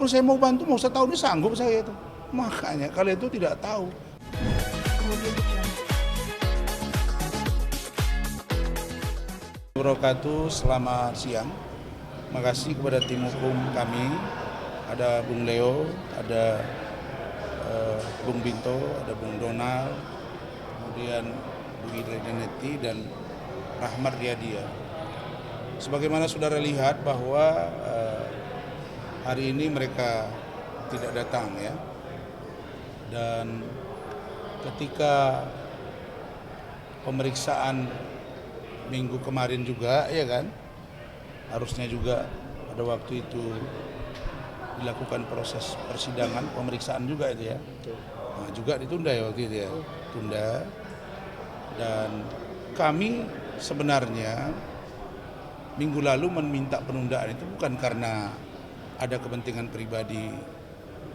kalaupun saya mau bantu, mau setahun ini sanggup saya itu. Makanya kalian itu tidak tahu. Wabarakatuh, selamat siang. Makasih kepada tim hukum kami. Ada Bung Leo, ada Bung Binto, ada Bung Donald, kemudian Bu Idreneti dan Rahmat Riyadiyah. Sebagaimana saudara lihat bahwa hari ini mereka tidak datang ya. Dan ketika pemeriksaan minggu kemarin juga ya kan, harusnya juga pada waktu itu dilakukan proses persidangan, pemeriksaan juga itu ya. Nah, juga ditunda ya waktu itu ya, tunda. Dan kami sebenarnya minggu lalu meminta penundaan itu bukan karena ada kepentingan pribadi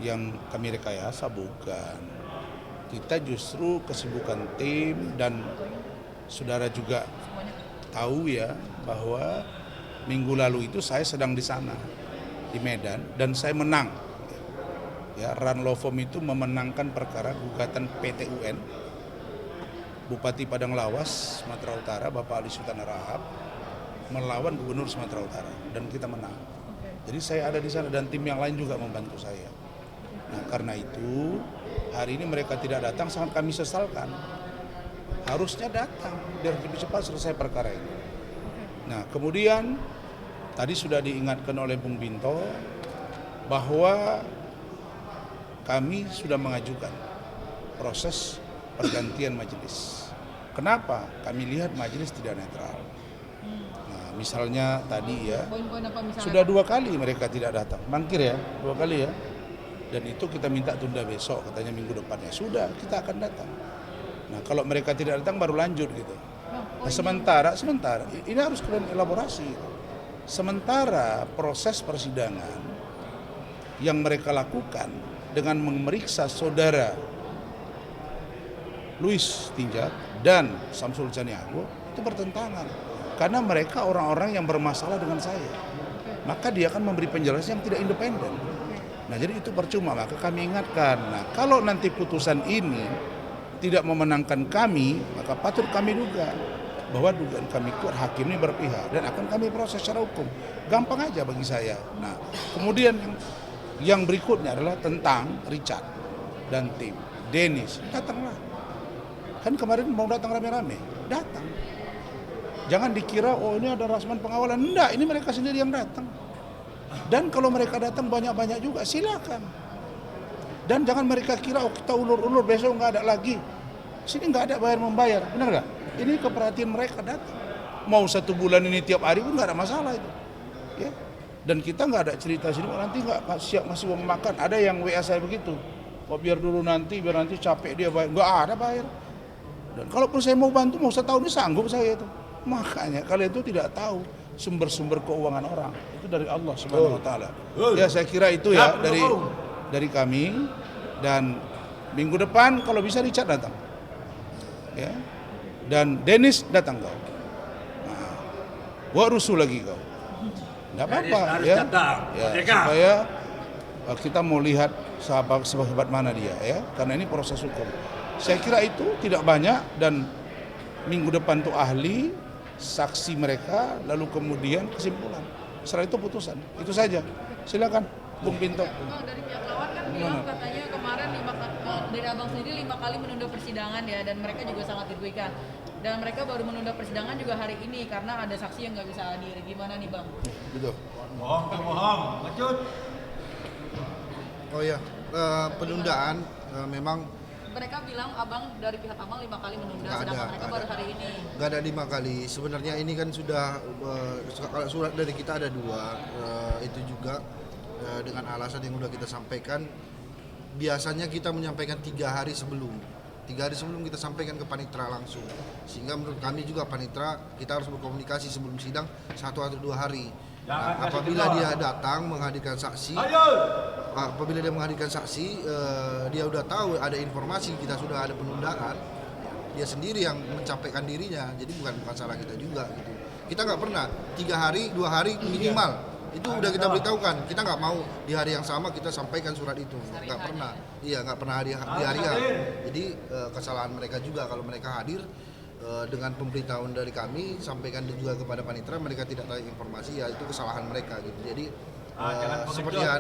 yang kami rekayasa, bukan. Kita justru kesibukan tim dan saudara juga tahu ya bahwa minggu lalu itu saya sedang di sana di Medan dan saya menang. Ya, Ranlofom itu memenangkan perkara gugatan PT UN Bupati Padang Lawas Sumatera Utara Bapak Ali Sultan Rahab melawan Gubernur Sumatera Utara dan kita menang. Jadi saya ada di sana dan tim yang lain juga membantu saya. Nah, karena itu hari ini mereka tidak datang sangat kami sesalkan. Harusnya datang biar lebih cepat selesai perkara ini. Nah, kemudian tadi sudah diingatkan oleh Bung Binto bahwa kami sudah mengajukan proses pergantian majelis. Kenapa? Kami lihat majelis tidak netral. Nah, misalnya tadi ya, sudah 2 kali mereka tidak datang. Mangkir ya, 2 kali ya. Dan itu kita minta tunda besok, katanya minggu depannya. Sudah, kita akan datang. Nah, kalau mereka tidak datang baru lanjut gitu. Nah, sementara ini harus kalian elaborasi. Sementara proses persidangan yang mereka lakukan dengan memeriksa saudara Louis Tinjak dan Samsul Caniago itu bertentangan. Karena mereka orang-orang yang bermasalah dengan saya. Maka dia akan memberi penjelasan yang tidak independen. Nah, jadi itu percuma, maka kami ingatkan. Nah, kalau nanti putusan ini tidak memenangkan kami, maka patut kami duga bahwa dugaan kami kuat hakim ini berpihak dan akan kami proses secara hukum. Gampang aja bagi saya. Nah, kemudian yang berikutnya adalah tentang Richard dan tim. Dennis, datanglah. Kan kemarin mau datang rame-rame, datang. Jangan dikira, oh ini ada rasuman pengawalan. Enggak, ini mereka sendiri yang datang. Dan kalau mereka datang banyak-banyak juga, silakan. Dan jangan mereka kira, oh kita ulur-ulur, besok nggak ada lagi. Sini nggak ada bayar-membayar, benar nggak? Ini keperhatian mereka datang. Mau 1 bulan ini tiap hari pun nggak ada masalah itu. Ya. Dan kita nggak ada cerita sini, nanti nggak siap masih mau makan. Ada yang WA saya begitu, oh biar dulu nanti, biar nanti capek dia bayar. Nggak ada bayar. Dan kalaupun saya mau bantu, mau setahun ini sanggup saya itu. Makanya kalian itu tidak tahu sumber-sumber keuangan orang itu dari Allah Subhanahu Wa Taala. Ya saya kira itu ya dari kami dan minggu depan kalau bisa Richard datang, ya dan Dennis datang kau. Nah, gua rusuh lagi kau. Tidak apa-apa ya. Supaya kita mau lihat sahabat mana dia ya, karena ini proses hukum. Saya kira itu tidak banyak dan minggu depan tuh ahli, saksi mereka, lalu kemudian kesimpulan. Setelah itu putusan. Itu saja. Silakan, Bung Binto. Bang, dari pihak lawan kan bilang katanya kemarin dari abang sendiri 5 kali menunda persidangan ya, dan mereka juga sangat dirugikan. Dan mereka baru menunda persidangan juga hari ini karena ada saksi yang nggak bisa hadir. Gimana nih bang? Betul. Bohong, lanjut. Oh ya, penundaan memang Mereka bilang abang dari pihak abang 5 kali menunda, Nggak sedangkan ada, mereka nggak baru ada. hari ini. nggak ada 5 kali. Sebenarnya ini kan sudah kalau surat dari kita ada 2, itu juga dengan alasan yang sudah kita sampaikan. Biasanya kita menyampaikan 3 hari sebelum. 3 hari sebelum kita sampaikan ke panitera langsung. Sehingga menurut kami juga panitera kita harus berkomunikasi sebelum sidang 1 atau 2 hari. Nah, apabila dia datang menghadirkan saksi, dia udah tahu ada informasi kita sudah ada penundaan, dia sendiri yang mencapaikan dirinya, jadi bukan salah kita juga gitu. Kita nggak pernah 3 hari 2 hari minimal Itu udah kita beritahukan. Kita nggak mau di hari yang sama kita sampaikan surat itu. Nggak pernah. Iya, nggak pernah di hari H. Jadi kesalahan mereka juga kalau mereka hadir dengan pemberitahuan dari kami, sampaikan juga kepada panitera, mereka tidak tahu informasi, ya itu kesalahan mereka gitu. Jadi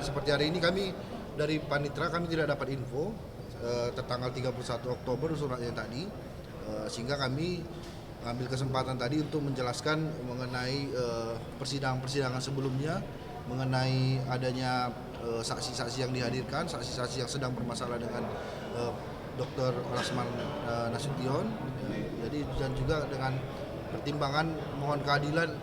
seperti hari ini kami dari panitera kami tidak dapat info tanggal 31 Oktober suratnya tadi, sehingga kami ambil kesempatan tadi untuk menjelaskan mengenai persidangan sebelumnya, mengenai adanya saksi-saksi yang dihadirkan, saksi-saksi yang sedang bermasalah dengan Dr. Rasman Nasution. Jadi dan juga dengan pertimbangan mohon keadilan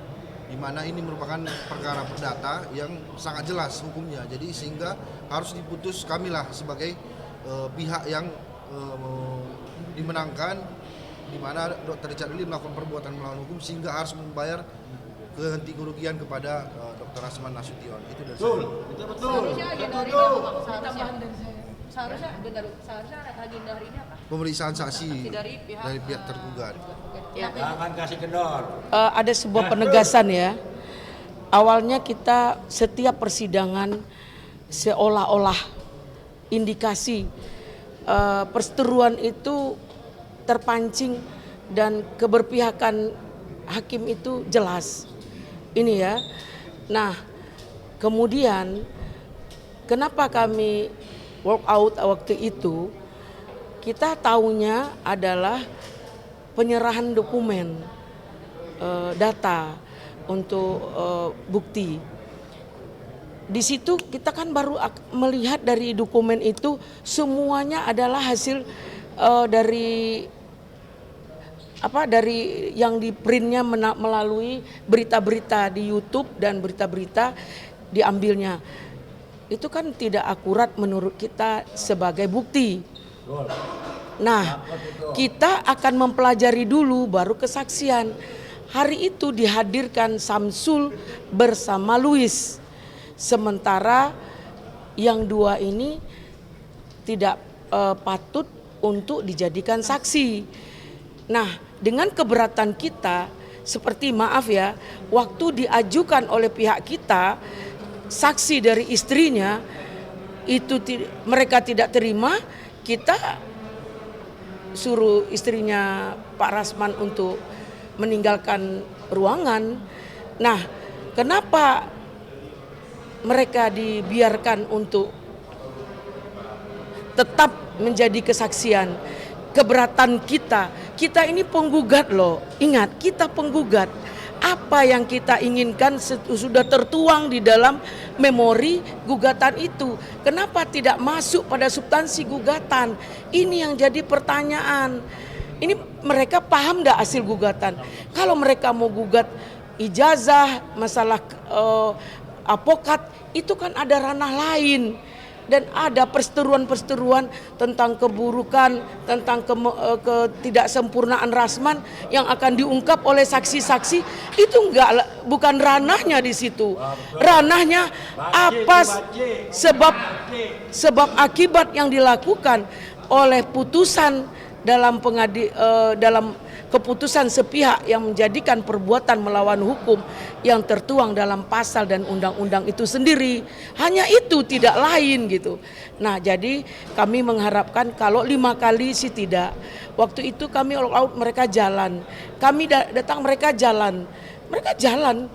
di mana ini merupakan perkara perdata yang sangat jelas hukumnya. Jadi sehingga harus diputus kamilah sebagai pihak yang dimenangkan, di mana Dr. Richard Eliezer melakukan perbuatan melawan hukum sehingga harus membayar ganti kerugian kepada Dr. Rasman Nasution. Itu dari saya. Itu betul. Seharusnya agenda hari ini apa, Pak? Seharusnya agenda hari ini apa? Pemeriksaan saksi Dari pihak tergugat. Ya. Jangan kasih kendor. Ada sebuah penegasan ya. Awalnya kita setiap persidangan seolah-olah indikasi perseteruan itu terpancing dan keberpihakan hakim itu jelas. Ini ya. Nah, kemudian kenapa kami walk out waktu itu? Kita tahunya adalah penyerahan dokumen data untuk bukti. Di situ kita kan baru melihat dari dokumen itu semuanya adalah hasil dari yang di printnya melalui berita-berita di YouTube dan berita-berita diambilnya. Itu kan tidak akurat menurut kita sebagai bukti. Nah, kita akan mempelajari dulu baru kesaksian. Hari itu dihadirkan Samsul bersama Louis. Sementara yang dua ini tidak patut untuk dijadikan saksi. Nah, dengan keberatan kita, seperti maaf ya, waktu diajukan oleh pihak kita, saksi dari istrinya, itu mereka tidak terima, kita suruh istrinya Pak Rasman untuk meninggalkan ruangan. Nah, kenapa mereka dibiarkan untuk tetap menjadi kesaksian? Keberatan kita ini penggugat loh. Ingat, kita penggugat. Apa yang kita inginkan sudah tertuang di dalam memori gugatan itu. Kenapa tidak masuk pada substansi gugatan? Ini yang jadi pertanyaan. Ini mereka paham enggak hasil gugatan? Kalau mereka mau gugat ijazah, masalah apokat, itu kan ada ranah lain. Dan ada perseteruan-perseteruan tentang keburukan, tentang ketidaksempurnaan Rasman yang akan diungkap oleh saksi-saksi. Itu bukan ranahnya di situ. Ranahnya apa sebab akibat yang dilakukan oleh putusan dalam keputusan sepihak yang menjadikan perbuatan melawan hukum yang tertuang dalam pasal dan undang-undang itu sendiri. Hanya itu, tidak lain gitu. Nah, jadi kami mengharapkan kalau 5 kali sih tidak. Waktu itu kami all out, mereka jalan. Kami datang, mereka jalan. Mereka jalan.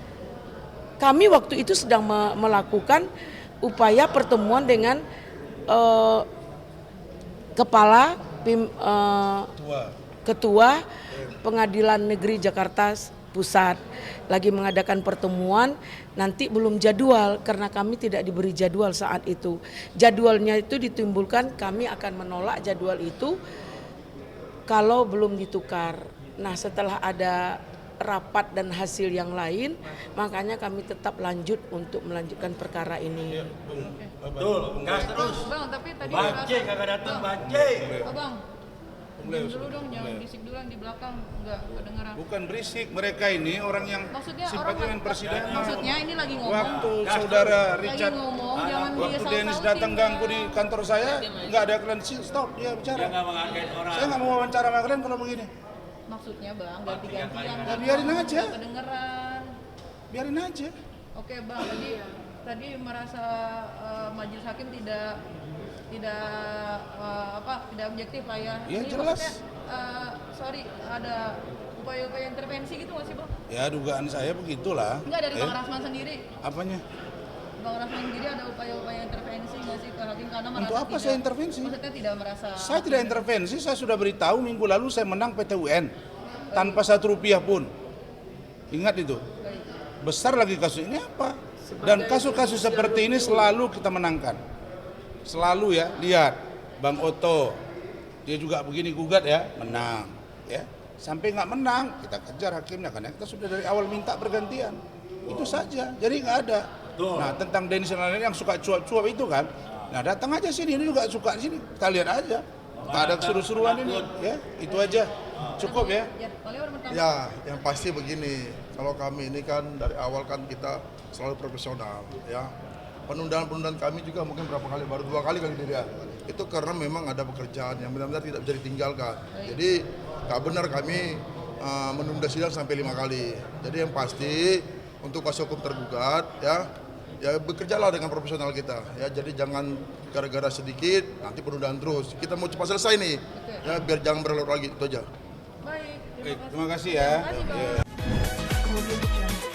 Kami waktu itu sedang melakukan upaya pertemuan dengan Ketua Pengadilan Negeri Jakarta Pusat lagi mengadakan pertemuan, nanti belum jadwal karena kami tidak diberi jadwal saat itu. Jadwalnya itu ditimbulkan kami akan menolak jadwal itu kalau belum ditukar. Nah, setelah ada rapat dan hasil yang lain, makanya kami tetap lanjut untuk melanjutkan perkara ini. Betul, gas terus. Bang, tapi tadi Banje kagak datang, Banje. Bang, dulu dong, jangan berisik dulu yang di belakang, enggak kedengeran. Bukan berisik, mereka ini orang yang simpati dengan persidangan. Maksudnya ini lagi ngomong. Waktu saudara Richard, Lagi ngomong, jangan waktu dia Dennis datang ganggu di kantor saya, nggak ada kalian stop, dia bicara. Dia nggak menghargai orang. Saya nggak mau wawancara sama kalian kalau begini. Maksudnya bang, ganti-gantian. Ya, biarin aja. Kedengeran. Biarin aja. Oke Bang, tadi merasa majelis hakim tidak objektif lah ya. Ya, Ini jelas. maksudnya, ada upaya-upaya intervensi gitu nggak sih Bang? Ya dugaan saya begitulah. Enggak, dari Bang Rasman sendiri. Apanya? Bang Rasman sendiri ada upaya-upaya intervensi nggak sih ke hakim karena merasa Untuk apa tidak, saya intervensi? Maksudnya tidak merasa. Saya tidak intervensi, saya sudah beritahu minggu lalu saya menang PT UN tanpa 1 rupiah pun. Ingat itu. Besar lagi kasus ini apa? Dan kasus-kasus seperti ini selalu kita menangkan. Selalu ya, lihat Bang Oto, dia juga begini gugat ya, menang. Ya, sampai nggak menang kita kejar hakimnya karena kita sudah dari awal minta pergantian. Itu saja, jadi nggak ada. Nah tentang Denny Sumarsono yang suka cuap-cuap itu kan, nah datang aja sini, ini juga suka sini, kita lihat aja. Tak ada keseru-seruan ini, ya itu aja, cukup ya. Ya, Pak Leo bertambah. Ya, yang pasti begini, kalau kami ini kan dari awal kan kita selalu profesional, ya. Penundaan-penundaan kami juga mungkin berapa kali, baru 2 kali dia. Itu karena memang ada pekerjaan yang benar-benar tidak bisa ditinggalkan. Jadi nggak benar kami menunda sidang sampai 5 kali. Jadi yang pasti untuk kuasa hukum tergugat, ya bekerjalah dengan profesional kita, ya. Jadi jangan gara-gara sedikit nanti penundaan terus. Kita mau cepat selesai nih, ya biar jangan berlarut lagi, itu aja. Baik, Baik, terima kasih ya. Terima kasih Bang. Ya.